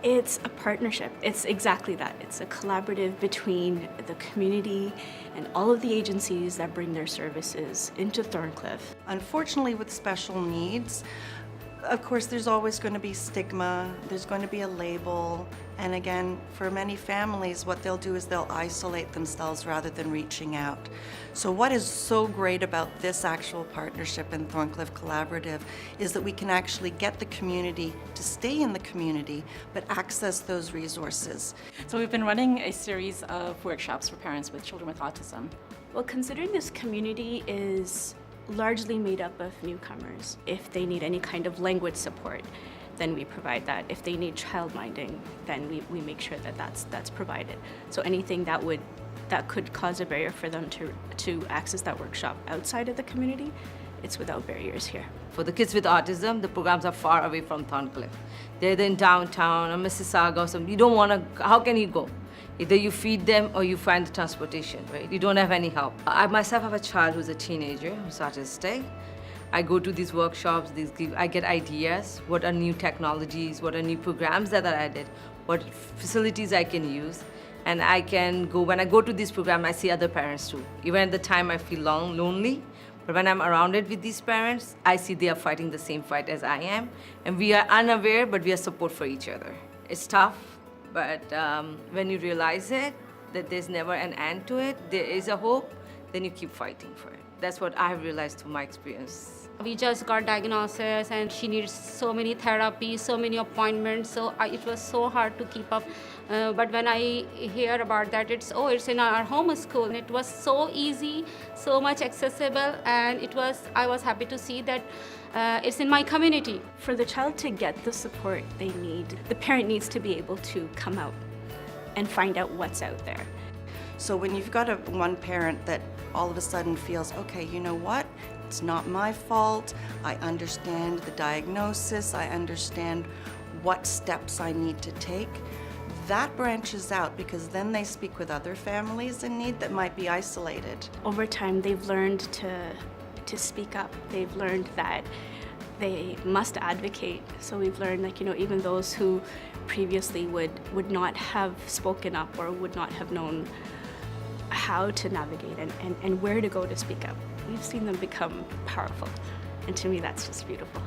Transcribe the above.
It's a partnership. It's exactly that. It's a collaborative between the community and all of the agencies that bring their services into Thorncliffe. Unfortunately, with special needs, of course, there's always going to be stigma, there's going to be a label, and again, for many families, what they'll do is they'll isolate themselves rather than reaching out. So what is so great about this actual partnership in Thorncliffe Collaborative is that we can actually get the community to stay in the community, but access those resources. So we've been running a series of workshops for parents with children with autism. Well, considering this community is largely made up of newcomers, if they need any kind of language support, then we provide that. If they need childminding, then we make sure that that's provided. So anything that could cause a barrier for them to access that workshop outside of the community, it's without barriers here. For the kids with autism, the programs are far away from Thorncliffe. They're either in downtown or Mississauga or something. You don't want to, how can you go? Either you feed them or you find the transportation, right? You don't have any help. I myself have a child who's a teenager who's autistic. I go to these workshops, I get ideas, what are new technologies, what are new programs that are added, what facilities I can use. And I can go, when I go to this program, I see other parents too. Even at the time I feel lonely, but when I'm around it with these parents, I see they are fighting the same fight as I am. And we are unaware, but we are support for each other. It's tough, but when you realize it, that there's never an end to it, there is a hope, then you keep fighting for it. That's what I have realized through my experience. We just got diagnosis and she needs so many therapies, so many appointments, so it was so hard to keep up. But when I hear about that, it's in our home school. And it was so easy, so much accessible, and I was happy to see that it's in my community. For the child to get the support they need, the parent needs to be able to come out and find out what's out there. So when you've got one parent that all of a sudden feels, okay, you know what? It's not my fault. I understand the diagnosis. I understand what steps I need to take. That branches out because then they speak with other families in need that might be isolated. Over time, they've learned to speak up. They've learned that they must advocate. So we've learned, even those who previously would not have spoken up or would not have known how to navigate and where to go to speak up. We've seen them become powerful, and to me that's just beautiful.